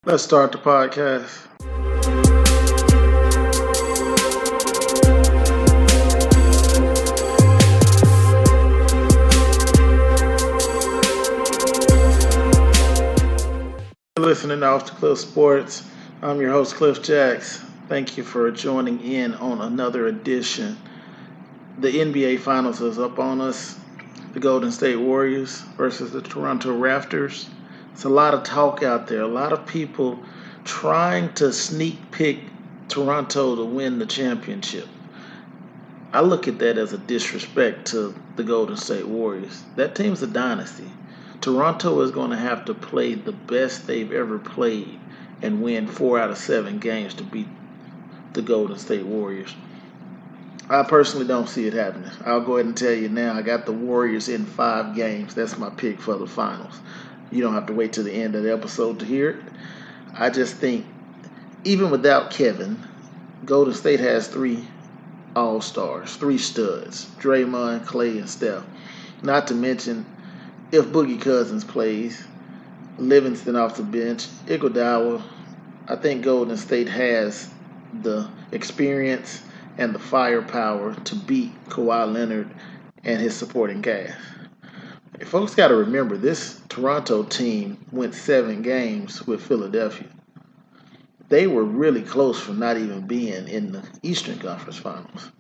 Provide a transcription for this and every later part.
Let's start the podcast. You're listening to Off the Cliff Sports. I'm your host, Cliff Jacks. Thank you for joining in on another edition. The NBA Finals is up on us. The Golden State Warriors versus the Toronto Raptors. It's a lot of talk out there. A lot of people trying to sneak pick Toronto to win the championship. I look at that as a disrespect to the Golden State Warriors. That team's a dynasty. Toronto is going to have to play the best they've ever played and win 4 out of 7 games to beat the Golden State Warriors. I personally don't see it happening. I'll go ahead and tell you now, I got the Warriors in 5 games. That's my pick for the finals. You don't have to wait till the end of the episode to hear it. I just think, even without Kevin, Golden State has 3 all-stars, 3 studs, Draymond, Clay, and Steph. Not to mention, if Boogie Cousins plays, Livingston off the bench, Iguodala, I think Golden State has the experience and the firepower to beat Kawhi Leonard and his supporting cast. Folks got to remember, this Toronto team went 7 games with Philadelphia. They were really close from not even being in the Eastern Conference Finals.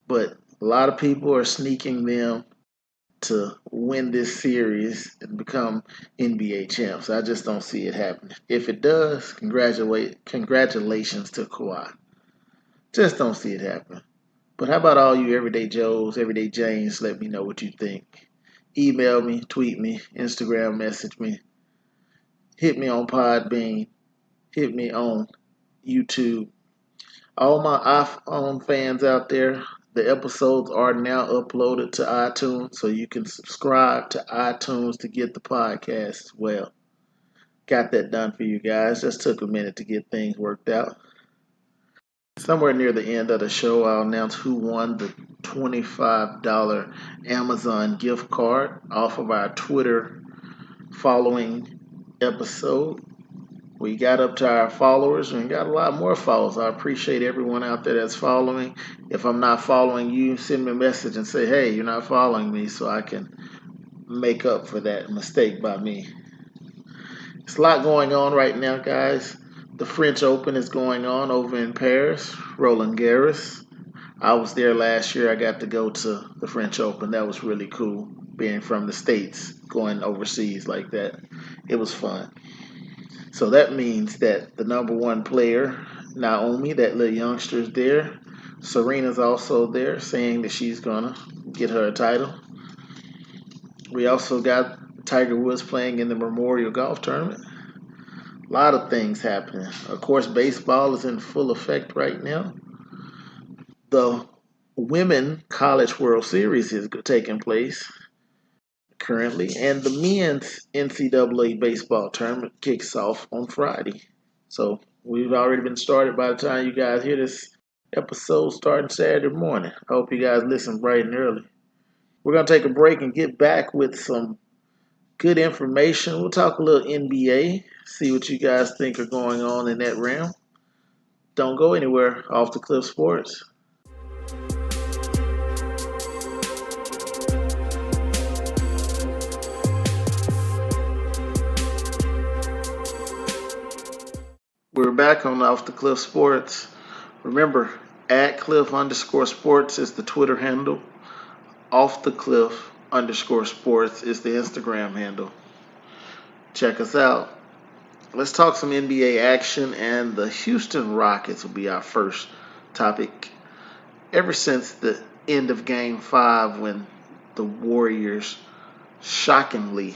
But a lot of people are sneaking them to win this series and become NBA champs. I just don't see it happening. If it does, congratulations to Kawhi. Just don't see it happen. But how about all you everyday Joes, everyday Janes? Let me know what you think. Email me, tweet me, Instagram message me. Hit me on Podbean. Hit me on YouTube. All my iPhone fans out there, the episodes are now uploaded to iTunes, so you can subscribe to iTunes to get the podcast as well. Got that done for you guys. Just took a minute to get things worked out. Somewhere near the end of the show, I'll announce who won the $25 Amazon gift card off of our Twitter following episode. We got up to our followers and got a lot more followers. I appreciate everyone out there that's following. If I'm not following you, send me a message and say, hey, you're not following me, so I can make up for that mistake by me. There's a lot going on right now, guys. The French Open is going on over in Paris, Roland Garros. I was there last year. I got to go to the French Open. That was really cool, being from the States, going overseas like that. It was fun. So that means that the number 1 player, Naomi, that little youngster, is there. Serena's also there, saying that she's going to get her a title. We also got Tiger Woods playing in the Memorial Golf Tournament. A lot of things happening. Of course, baseball is in full effect right now. The Women College World Series is taking place currently, and the men's NCAA baseball tournament kicks off on Friday. So we've already been started by the time you guys hear this episode starting Saturday morning. I hope you guys listen bright and early. We're going to take a break and get back with some good information. We'll talk a little NBA, see what you guys think are going on in that realm. Don't go anywhere. Off the Cliff Sports. We're back on Off the Cliff Sports. Remember, @Cliff_sports is the Twitter handle. Off the Cliff_sports is the Instagram handle. Check us out. Let's talk some NBA action, and the Houston Rockets will be our first topic. Ever since the end of Game 5, when the Warriors shockingly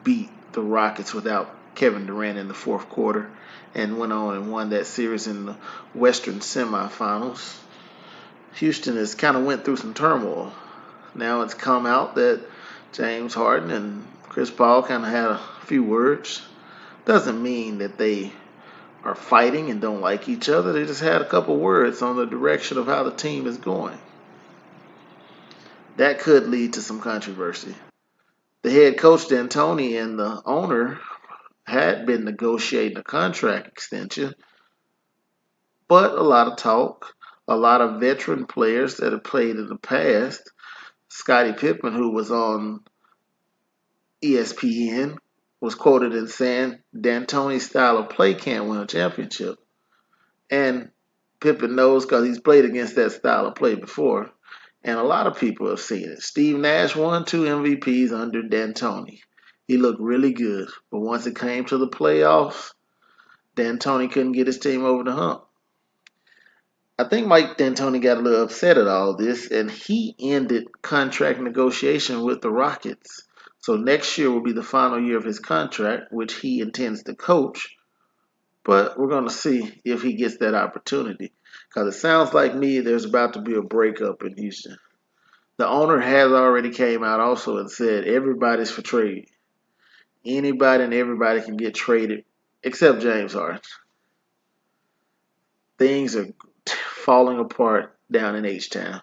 beat the Rockets without Kevin Durant in the 4th quarter and went on and won that series in the Western semifinals, Houston has kind of went through some turmoil. Now it's come out that James Harden and Chris Paul kind of had a few words. Doesn't mean that they are fighting and don't like each other. They just had a couple words on the direction of how the team is going. That could lead to some controversy. The head coach, D'Antoni, and the owner had been negotiating a contract extension, but a lot of talk, a lot of veteran players that have played in the past. Scottie Pippen, who was on ESPN, was quoted in saying D'Antoni's style of play can't win a championship. And Pippen knows because he's played against that style of play before. And a lot of people have seen it. Steve Nash won 2 MVPs under D'Antoni. He looked really good. But once it came to the playoffs, D'Antoni couldn't get his team over the hump. I think Mike D'Antoni got a little upset at all this, and he ended contract negotiation with the Rockets. So next year will be the final year of his contract, which he intends to coach. But we're going to see if he gets that opportunity. Because it sounds like me, there's about to be a breakup in Houston. The owner has already came out also and said everybody's for trade. Anybody and everybody can get traded except James Harden. Things are falling apart down in H-Town.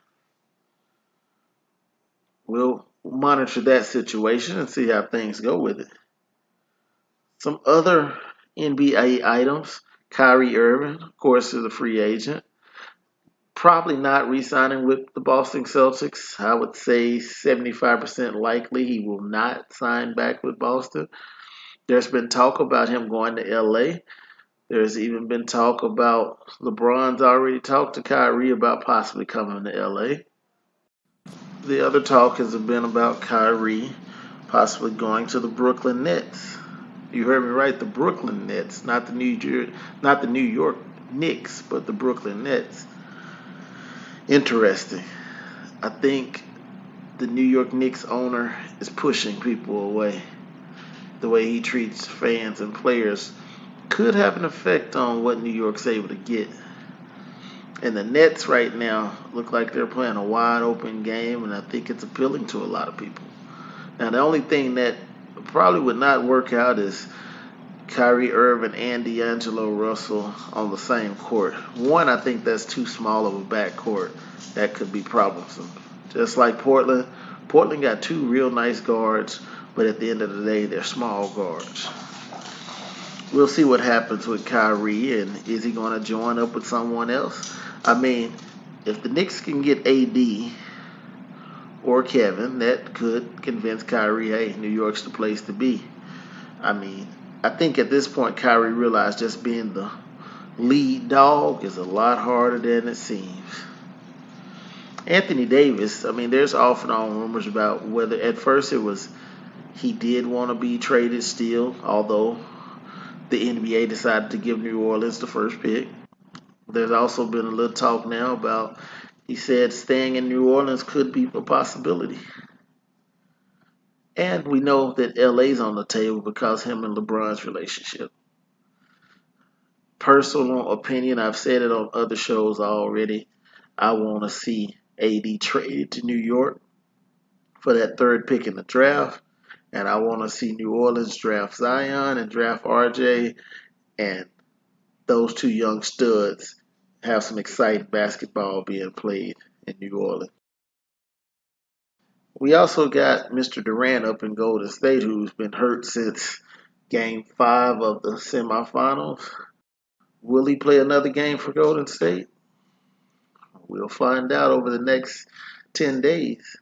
We'll monitor that situation and see how things go with it. Some other NBA items. Kyrie Irving, of course, is a free agent. Probably not re-signing with the Boston Celtics. I would say 75% likely he will not sign back with Boston. There's been talk about him going to LA. There's even been talk about LeBron's already talked to Kyrie about possibly coming to LA. The other talk has been about Kyrie possibly going to the Brooklyn Nets. You heard me right, the Brooklyn Nets, not the New York Knicks, but the Brooklyn Nets. Interesting. I think the New York Knicks owner is pushing people away. The way he treats fans and players could have an effect on what New York's able to get. And the Nets right now look like they're playing a wide open game, and I think it's appealing to a lot of people. Now, the only thing that probably would not work out is Kyrie Irving and D'Angelo Russell on the same court. One, I think that's too small of a backcourt. That could be troublesome. Just like Portland. Portland got two real nice guards, but at the end of the day, they're small guards. We'll see what happens with Kyrie, and is he going to join up with someone else? I mean, if the Knicks can get AD or Kevin, that could convince Kyrie, hey, New York's the place to be. I mean, I think at this point, Kyrie realized just being the lead dog is a lot harder than it seems. Anthony Davis, I mean, there's off and on rumors about whether at first it was he did want to be traded still, although the NBA decided to give New Orleans the first pick. There's also been a little talk now about, he said staying in New Orleans could be a possibility. And we know that LA's on the table because him and LeBron's relationship. Personal opinion, I've said it on other shows already. I want to see AD traded to New York for that third pick in the draft. And I want to see New Orleans draft Zion and draft RJ, and those two young studs have some exciting basketball being played in New Orleans. We also got Mr. Durant up in Golden State, who's been hurt since Game 5 of the semifinals. Will he play another game for Golden State? We'll find out over the next 10 days.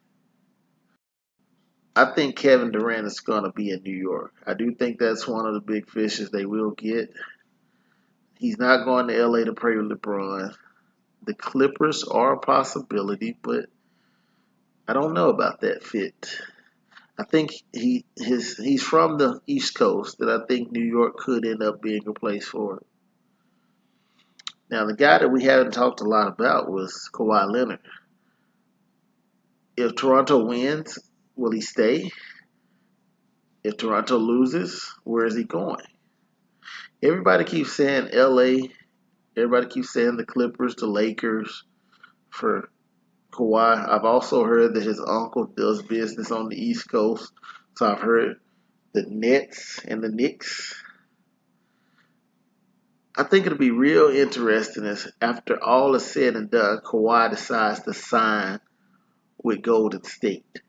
I think Kevin Durant is going to be in New York. I do think that's one of the big fishes they will get. He's not going to LA to play with LeBron. The Clippers are a possibility, but I don't know about that fit. I think he's from the East Coast, and I think New York could end up being a place for it. Now, the guy that we haven't talked a lot about was Kawhi Leonard. If Toronto wins, will he stay? If Toronto loses, where is he going? Everybody keeps saying LA. Everybody keeps saying the Clippers, the Lakers for Kawhi. I've also heard that his uncle does business on the East Coast. So I've heard the Nets and the Knicks. I think it'll be real interesting as after all is said and done, Kawhi decides to sign with Golden State.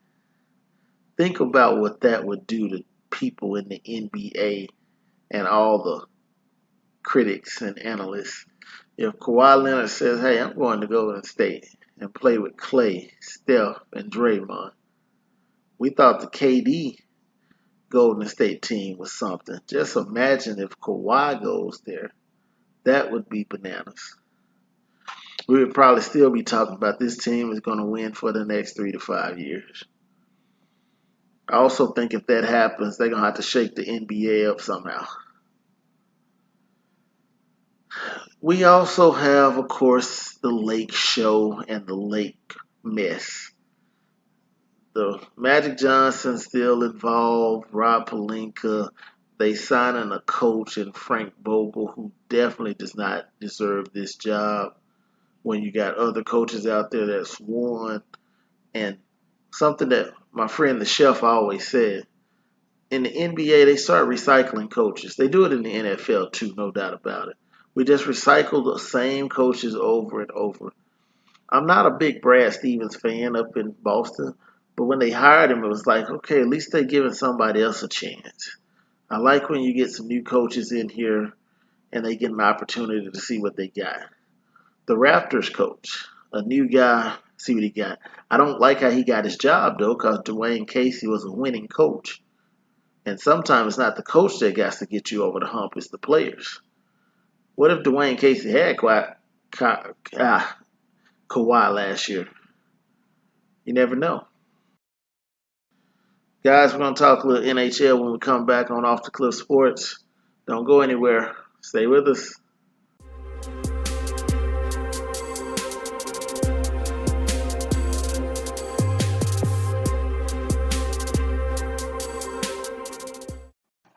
Think about what that would do to people in the NBA and all the critics and analysts. If Kawhi Leonard says, hey, I'm going to Golden State and play with Clay, Steph, and Draymond, we thought the KD Golden State team was something. Just imagine if Kawhi goes there. That would be bananas. We would probably still be talking about this team is going to win for the next 3 to 5 years. I also think if that happens, they're going to have to shake the NBA up somehow. We also have, of course, the Lake Show and the Lake Mess. The Magic Johnson still involved, Rob Pelinka. They signing a coach in Frank Vogel who definitely does not deserve this job when you got other coaches out there that's won. And something that my friend the chef always said, in the NBA, they start recycling coaches. They do it in the NFL too, no doubt about it. We just recycle the same coaches over and over. I'm not a big Brad Stevens fan up in Boston, but when they hired him, it was like, okay, at least they're giving somebody else a chance. I like when you get some new coaches in here and they get an opportunity to see what they got. The Raptors coach, a new guy, see what he got. I don't like how he got his job, though, because Dwayne Casey was a winning coach. And sometimes it's not the coach that got to get you over the hump, it's the players. What if Dwayne Casey had Kawhi last year? You never know. Guys, we're going to talk a little NHL when we come back on Off the Cliff Sports. Don't go anywhere. Stay with us.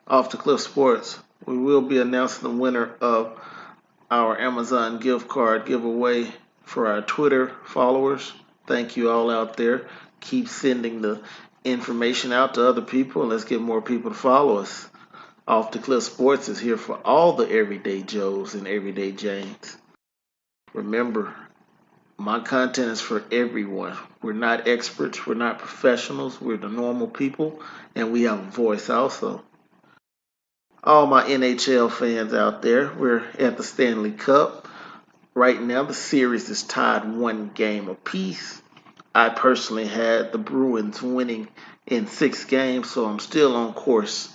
Off the Cliff Sports, we will be announcing the winner of our Amazon gift card giveaway for our Twitter followers. Thank you all out there. Keep sending the information out to other people and let's get more people to follow us. Off the Cliff Sports is here for all the everyday Joes and everyday Janes. Remember, my content is for everyone. We're not experts, we're not professionals, we're the normal people, and we have a voice also. All my NHL fans out there, we're at the Stanley Cup. Right now, the series is tied 1 game apiece. I personally had the Bruins winning in 6 games, so I'm still on course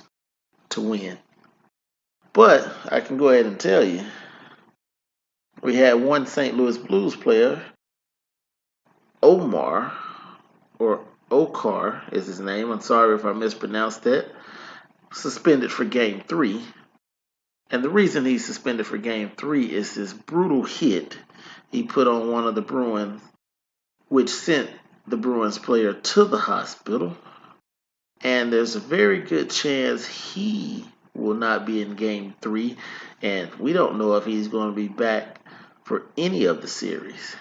to win. But I can go ahead and tell you, we had one St. Louis Blues player, Okar is his name. I'm sorry if I mispronounced that. Suspended for Game 3. And the reason he's suspended for Game 3 is this brutal hit he put on one of the Bruins, which sent the Bruins player to the hospital. And there's a very good chance he will not be in Game 3. And we don't know if he's going to be back for any of the series.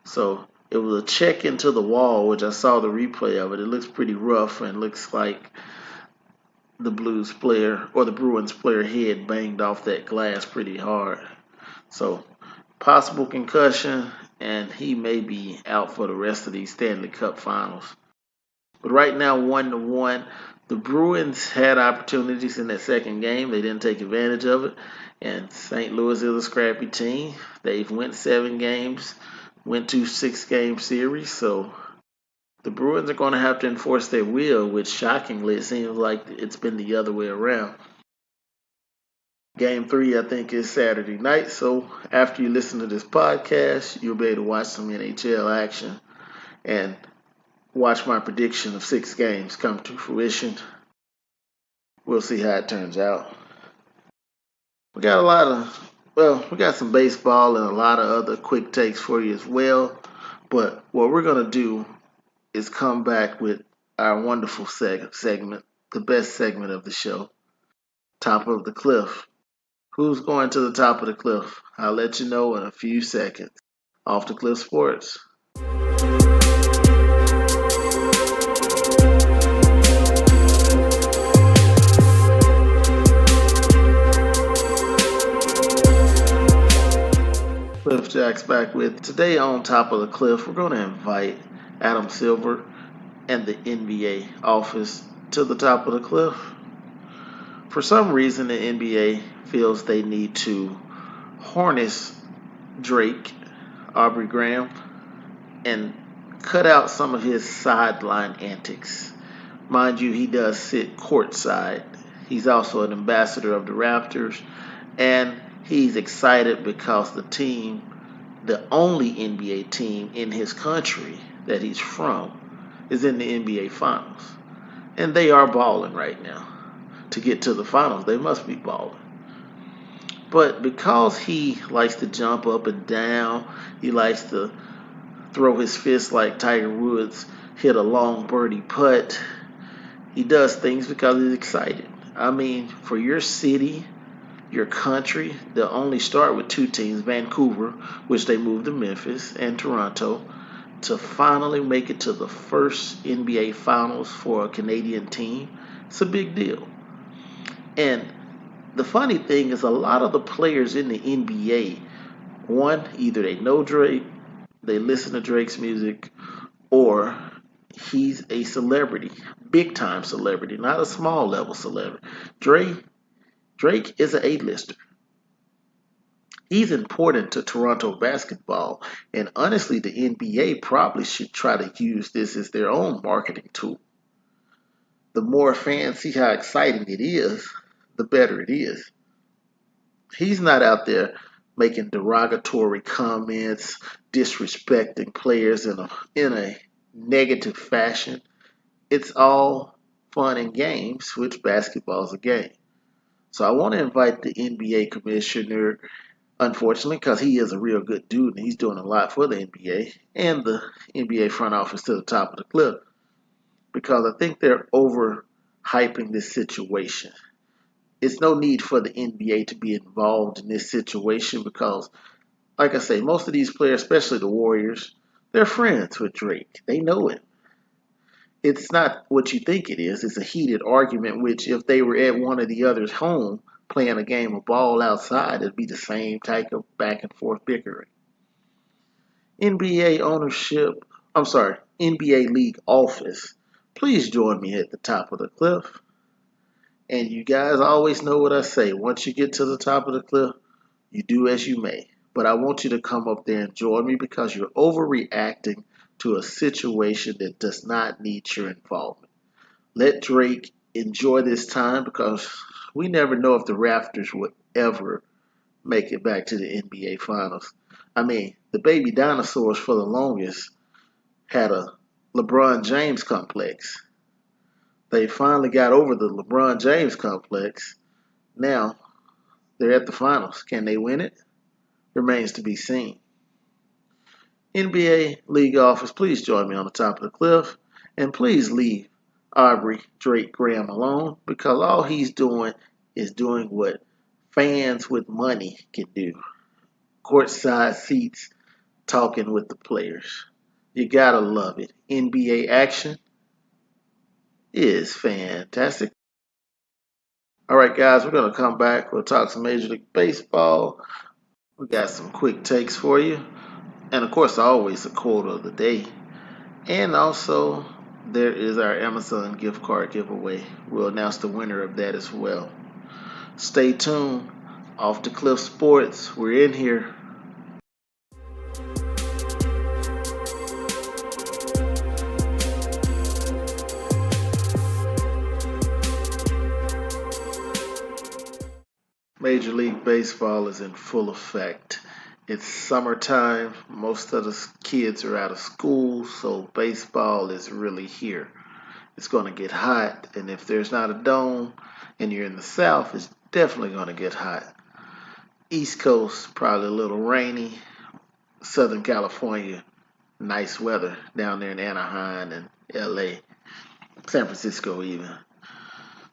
So it was a check into the wall, which I saw the replay of it. It looks pretty rough and looks like the Blues player or the Bruins player head banged off that glass pretty hard. So possible concussion, and he may be out for the rest of these Stanley Cup finals. But right now, 1-1. The Bruins had opportunities in that second game. They didn't take advantage of it. And St. Louis is a scrappy team. They've went 7 games, went to 6-game series. So the Bruins are going to have to enforce their will, which shockingly it seems like it's been the other way around. Game 3, I think, is Saturday night. So after you listen to this podcast, you'll be able to watch some NHL action and watch my prediction of 6 games come to fruition. We'll see how it turns out. We got we got some baseball and a lot of other quick takes for you as well. But what we're going to do is come back with our wonderful segment, the best segment of the show, Top of the Cliff. Who's going to the top of the cliff? I'll let you know in a few seconds. Off the Cliff Sports. Cliff Jack's back with today on Top of the Cliff. We're going to invite Adam Silver and the NBA office to the top of the cliff. For some reason, the NBA feels they need to harness Drake, Aubrey Graham, and cut out some of his sideline antics. Mind you, he does sit courtside. He's also an ambassador of the Raptors, and he's excited because the team, the only NBA team in his country that he's from, is in the NBA Finals. And they are balling right now. To get to the finals, they must be balling. But because he likes to jump up and down, he likes to throw his fist like Tiger Woods hit a long birdie putt. He does things because he's excited. I mean, for your city, your country, they'll only start with two teams, Vancouver, which they moved to Memphis, and Toronto, to finally make it to the first NBA Finals for a Canadian team. It's a big deal. And the funny thing is a lot of the players in the NBA, one, either they know Drake, they listen to Drake's music, or he's a celebrity, big time celebrity, not a small level celebrity. Drake is an A-lister. He's important to Toronto basketball, and honestly, the NBA probably should try to use this as their own marketing tool. The more fans see how exciting it is, the better it is. He's not out there making derogatory comments, disrespecting players in a negative fashion. It's all fun and games, which basketball is a game. So I want to invite the NBA commissioner, unfortunately, because he is a real good dude and he's doing a lot for the NBA and the NBA front office to the top of the cliff, because I think they're overhyping this situation. It's no need for the NBA to be involved in this situation because, like I say, most of these players, especially the Warriors, they're friends with Drake. They know him. It's not what you think it is. It's a heated argument, which if they were at one of the other's home playing a game of ball outside, it'd be the same type of back and forth bickering. NBA ownership, I'm sorry, NBA league office, please join me at the top of the cliff. And you guys always know what I say. Once you get to the top of the cliff, you do as you may. But I want you to come up there and join me because you're overreacting to a situation that does not need your involvement. Let Drake enjoy this time because we never know if the Raptors would ever make it back to the NBA Finals. I mean, the baby dinosaurs for the longest had a LeBron James complex. They finally got over the LeBron James complex. Now they're at the finals. Can they win it? Remains to be seen. NBA league office, please join me on the top of the cliff. And please leave Aubrey Drake Graham alone because all he's doing is doing what fans with money can do. Courtside seats, talking with the players. You gotta love it. NBA action is fantastic. All right, guys, we're going to come back. We'll talk some Major League Baseball. We got some quick takes for you. And of course, always the quote of the day. And also, there is our Amazon gift card giveaway. We'll announce the winner of that as well. Stay tuned. Off the Cliff Sports. We're in here. Major League Baseball is in full effect. It's summertime. Most of the kids are out of school, so baseball is really here. It's going to get hot, and if there's not a dome and you're in the South, it's definitely going to get hot. East Coast, probably a little rainy. Southern California, nice weather down there in Anaheim and LA, San Francisco even.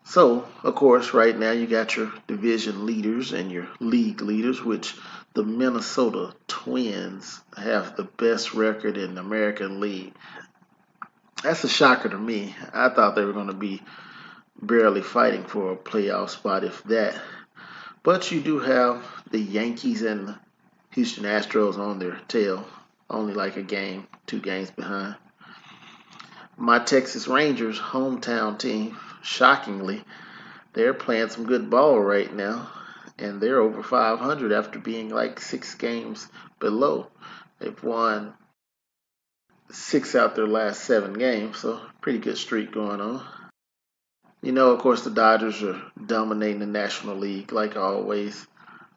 So, of course, right now you got your division leaders and your league leaders, which the Minnesota Twins have the best record in the American League. That's a shocker to me. I thought they were going to be barely fighting for a playoff spot, if that. But you do have the Yankees and the Houston Astros on their tail, only like a game, 2 games behind. My Texas Rangers, hometown team, shockingly, they're playing some good ball right now, and they're over 500 after being like 6 games below. They've won 6 out their last 7 games, so pretty good streak going on. Of course, the Dodgers are dominating the National League like always.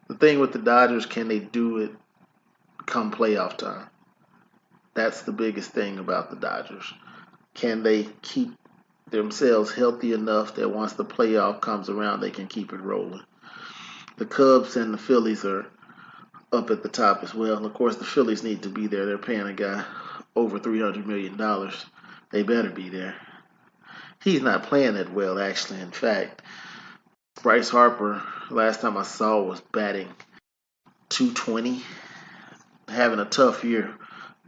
The thing with the Dodgers, can they do it come playoff time? That's the biggest thing about the Dodgers. Can they keep themselves healthy enough that once the playoff comes around, they can keep it rolling? The Cubs and the Phillies are up at the top as well. And of course, the Phillies need to be there. They're paying a guy over $300 million. They better be there. He's not playing that well, actually. In fact, Bryce Harper, last time I saw, was batting .220, having a tough year.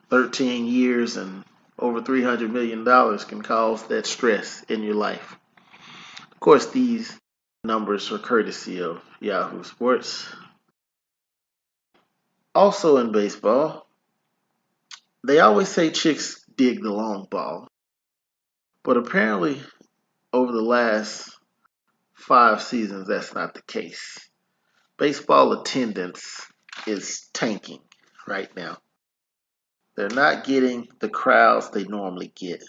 13 years and over $300 million can cause that stress in your life. Of course, these numbers are courtesy of Yahoo Sports. Also in baseball, they always say chicks dig the long ball, but apparently over the last 5 seasons, that's not the case. Baseball attendance is tanking right now. They're not getting the crowds they normally get.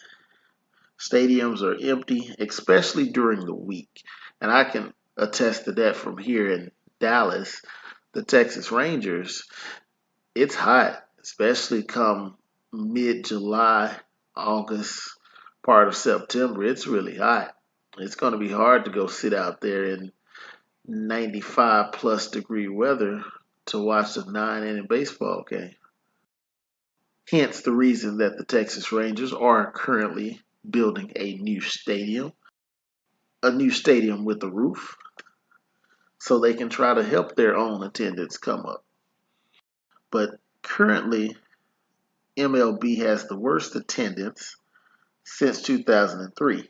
Stadiums are empty, especially during the week. And I can attest to that from here in Dallas. The Texas Rangers, it's hot, especially come mid-July, August, part of September. It's really hot. It's going to be hard to go sit out there in 95 plus degree weather to watch a 9 inning baseball game. Hence the reason that the Texas Rangers are currently building a new stadium with a roof, so they can try to help their own attendance come up. But currently, MLB has the worst attendance since 2003,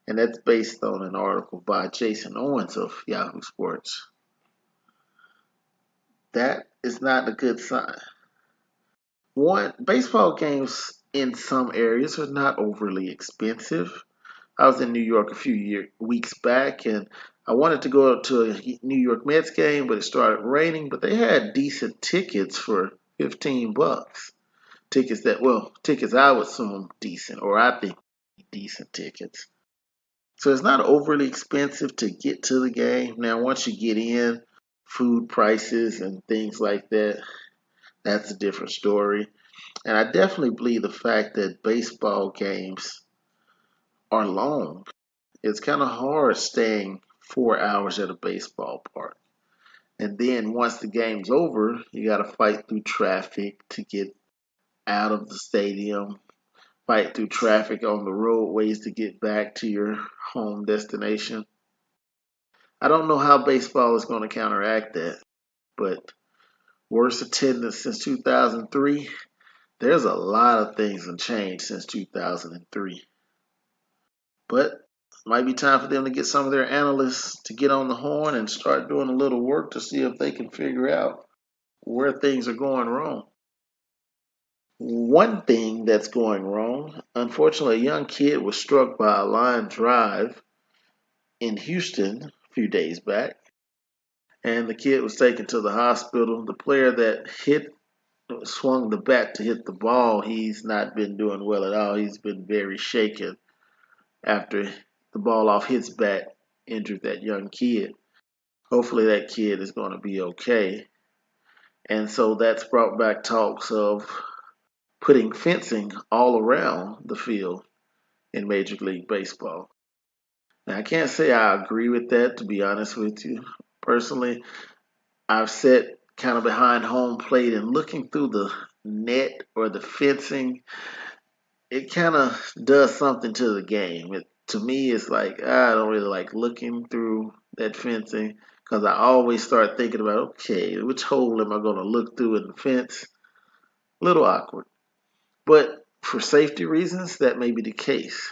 and that's based on an article by Jason Owens of Yahoo Sports. That is not a good sign. One, baseball games in some areas are not overly expensive. I was in New York a few weeks back, and I wanted to go to a New York Mets game, but it started raining. But they had decent tickets for $15. Tickets I would assume decent, or I think decent tickets. So it's not overly expensive to get to the game. Now, once you get in, food prices and things like that, that's a different story. And I definitely believe the fact that baseball games are long. It's kind of hard staying 4 hours at a baseball park. And then once the game's over, you got to fight through traffic to get out of the stadium, fight through traffic on the roadways to get back to your home destination. I don't know how baseball is going to counteract that, but worst attendance since 2003, there's a lot of things that changed since 2003. But it might be time for them to get some of their analysts to get on the horn and start doing a little work to see if they can figure out where things are going wrong. One thing that's going wrong, unfortunately, a young kid was struck by a line drive in Houston a few days back, and the kid was taken to the hospital. The player that swung the bat to hit the ball, he's not been doing well at all. He's been very shaken after the ball off his bat injured that young kid. Hopefully that kid is going to be okay. And so that's brought back talks of putting fencing all around the field in Major League Baseball. Now, I can't say I agree with that, to be honest with you. Personally, I've sat kind of behind home plate and looking through the net or the fencing, it kind of does something to the game. To me, it's like I don't really like looking through that fencing because I always start thinking about, okay, which hole am I going to look through in the fence? A little awkward. But for safety reasons, that may be the case.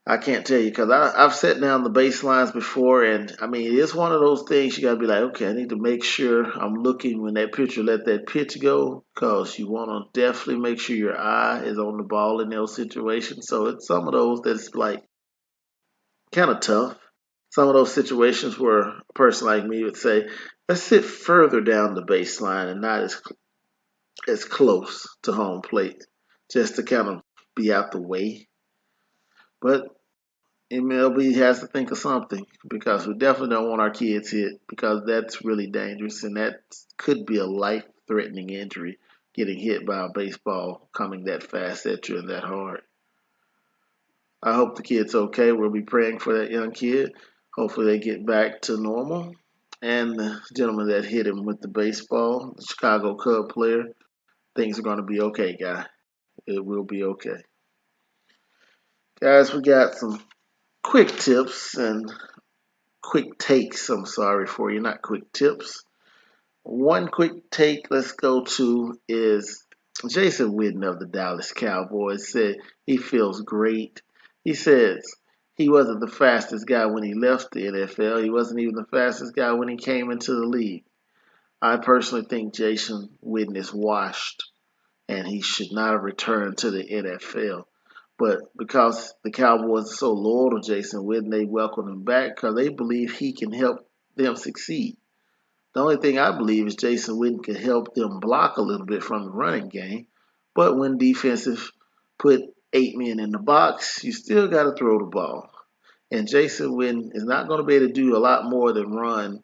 I can't tell you because I've set down the baselines before, and I mean, it's one of those things you got to be like, okay, I need to make sure I'm looking when that pitcher let that pitch go because you want to definitely make sure your eye is on the ball in those situations. So it's some of those that's like kind of tough. Some of those situations where a person like me would say, let's sit further down the baseline and not as close to home plate, just to kind of be out the way. But MLB has to think of something because we definitely don't want our kids hit because that's really dangerous and that could be a life-threatening injury, getting hit by a baseball coming that fast at you and that hard. I hope the kid's okay. We'll be praying for that young kid. Hopefully they get back to normal. And the gentleman that hit him with the baseball, the Chicago Cub player, things are going to be okay, guy. It will be okay. Guys, we got some quick tips and quick takes. I'm sorry for you, not quick tips. One quick take let's go to is Jason Witten of the Dallas Cowboys said he feels great. He says he wasn't the fastest guy when he left the NFL. He wasn't even the fastest guy when he came into the league. I personally think Jason Witten is washed and he should not have returned to the NFL. But because the Cowboys are so loyal to Jason Witten, they welcome him back because they believe he can help them succeed. The only thing I believe is Jason Witten could help them block a little bit from the running game. But when defensive put 8 men in the box, you still got to throw the ball. And Jason Witten is not going to be able to do a lot more than run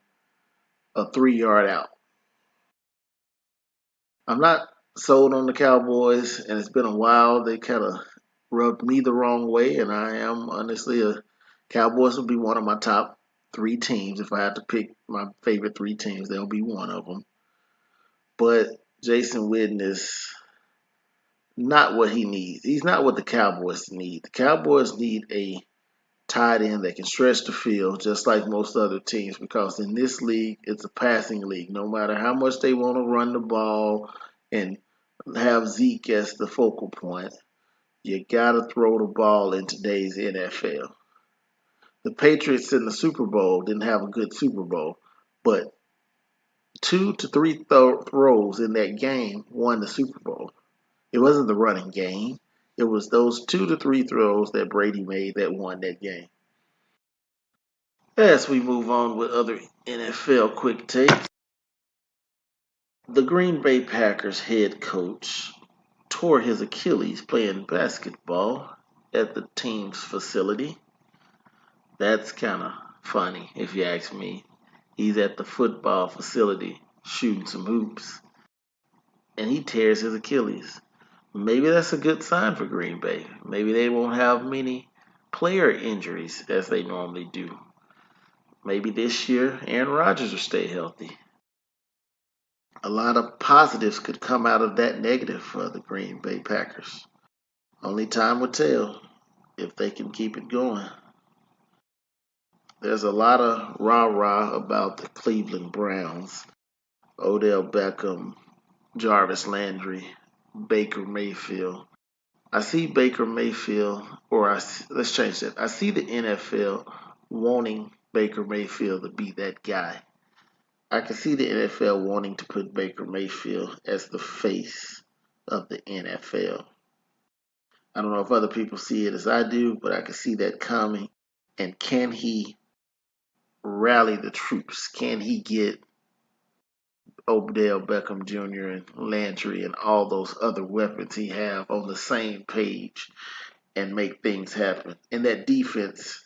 a 3 yard out. I'm not sold on the Cowboys, and it's been a while. They kind of rubbed me the wrong way, and I am honestly a Cowboys would be one of my top 3 teams. If I had to pick my favorite 3 teams, they'll be one of them. But Jason Witten is not what he needs. He's not what the Cowboys need. The Cowboys need a tight end that can stretch the field just like most other teams because in this league, it's a passing league. No matter how much they want to run the ball and have Zeke as the focal point, you got to throw the ball in today's NFL. The Patriots in the Super Bowl didn't have a good Super Bowl, but 2 to 3 throws in that game won the Super Bowl. It wasn't the running game. It was those 2 to 3 throws that Brady made that won that game. As we move on with other NFL quick takes, the Green Bay Packers head coach tore his Achilles playing basketball at the team's facility. That's kind of funny, if you ask me. He's at the football facility shooting some hoops, and he tears his Achilles. Maybe that's a good sign for Green Bay. Maybe they won't have many player injuries as they normally do. Maybe this year Aaron Rodgers will stay healthy. A lot of positives could come out of that negative for the Green Bay Packers. Only time will tell if they can keep it going. There's a lot of rah-rah about the Cleveland Browns. Odell Beckham, Jarvis Landry, Baker Mayfield. I see Baker Mayfield, let's change that. I see the NFL wanting Baker Mayfield to be that guy. I can see the NFL wanting to put Baker Mayfield as the face of the NFL. I don't know if other people see it as I do, but I can see that coming. And can he rally the troops? Can he get Odell Beckham Jr. and Landry and all those other weapons he have on the same page and make things happen? And that defense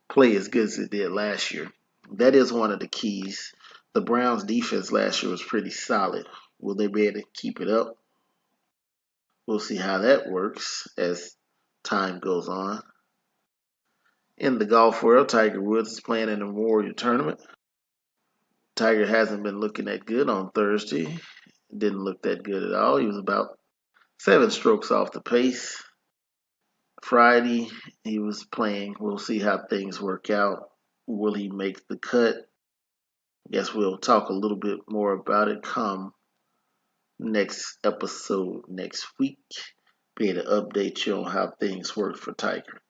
play as good as it did last year. That is one of the keys. The Browns' defense last year was pretty solid. Will they be able to keep it up? We'll see how that works as time goes on. In the golf world, Tiger Woods is playing in the Memorial Tournament. Tiger hasn't been looking that good on Thursday. Didn't look that good at all. He was about 7 strokes off the pace. Friday, he was playing. We'll see how things work out. Will he make the cut? Guess we'll talk a little bit more about it come next episode next week. Be able to update you on how things work for Tiger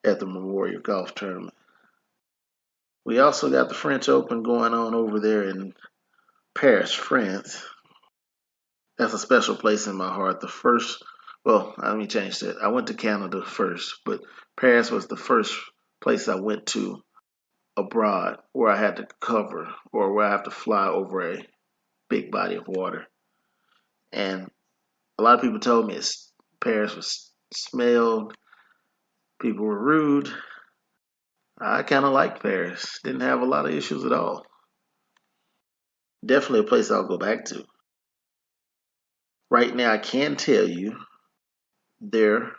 at the Memorial Golf Tournament. We also got the French Open going on over there in Paris, France. That's a special place in my heart. Let me change that. I went to Canada first, but Paris was the first place I went to abroad where I had to cover or where I have to fly over a big body of water. And a lot of people told me Paris was smelled, people were rude. I kind of liked Paris. Didn't have a lot of issues at all. Definitely a place I'll go back to. Right now, I can tell you there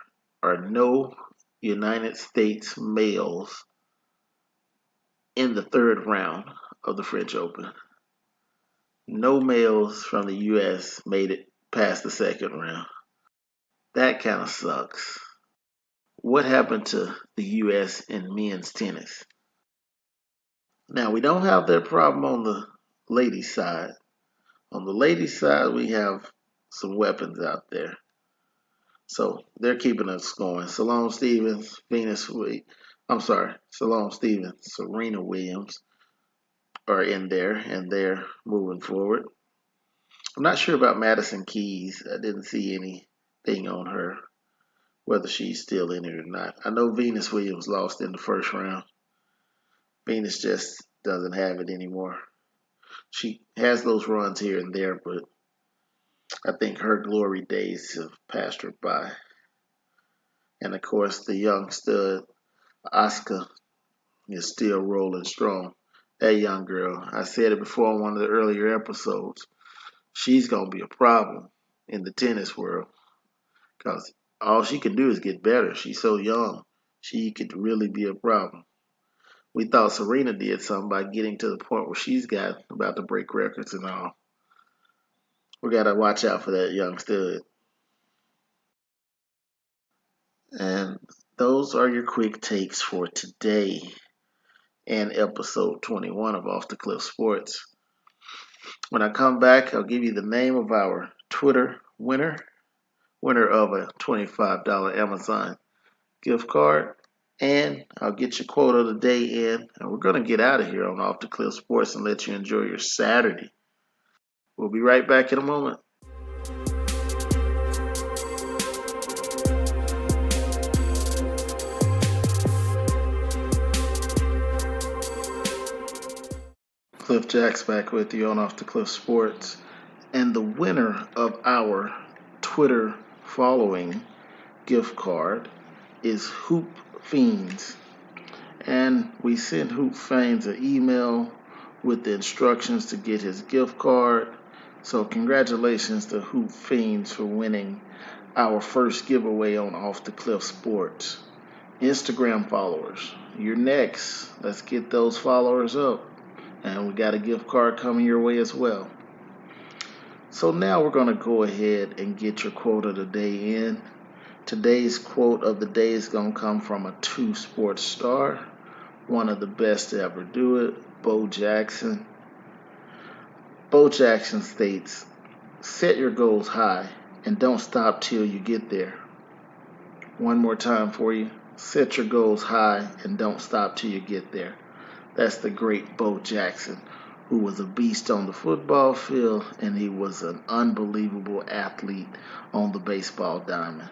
are no United States males in the third round of the French Open. No males from the U.S. made it past the second round. That kind of sucks. What happened to the U.S. in men's tennis? Now, we don't have that problem on the ladies' side. On the ladies' side, we have some weapons out there. So they're keeping us going. Salome Stevens, Salome Stevens, Serena Williams are in there, and they're moving forward. I'm not sure about Madison Keys. I didn't see anything on her, whether she's still in it or not. I know Venus Williams lost in the first round. Venus just doesn't have it anymore. She has those runs here and there, but I think her glory days have passed her by. And of course, the young stud, Asuka, is still rolling strong. That young girl, I said it before on one of the earlier episodes, she's going to be a problem in the tennis world because all she can do is get better. She's so young. She could really be a problem. We thought Serena did something by getting to the point where she's got about to break records and all. We got to watch out for that young stud. And those are your quick takes for today and episode 21 of Off the Cliff Sports. When I come back, I'll give you the name of our Twitter winner of a $25 Amazon gift card, and I'll get your quote of the day in, and we're going to get out of here on Off the Cliff Sports and let you enjoy your Saturday. We'll be right back in a moment. Cliff Jacks back with you on Off the Cliff Sports. And the winner of our Twitter following gift card is Hoop Fiends. And we sent Hoop Fiends an email with the instructions to get his gift card. So congratulations to Hoop Fiends for winning our first giveaway on Off the Cliff Sports. Instagram followers, you're next. Let's get those followers up. And we got a gift card coming your way as well. So now we're going to go ahead and get your quote of the day in. Today's quote of the day is going to come from a 2-sports star, one of the best to ever do it, Bo Jackson. Bo Jackson states, "Set your goals high and don't stop till you get there." One more time for you. Set your goals high and don't stop till you get there. That's the great Bo Jackson, who was a beast on the football field, and he was an unbelievable athlete on the baseball diamond.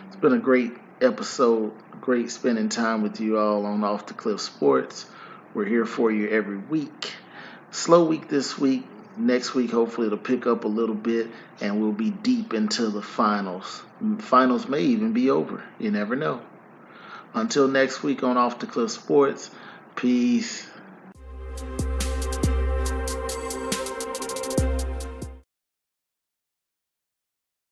It's been a great episode, great spending time with you all on Off the Cliff Sports. We're here for you every week. Slow week this week. Next week, hopefully, it'll pick up a little bit, and we'll be deep into the finals. Finals may even be over. You never know. Until next week on Off the Cliff Sports, peace.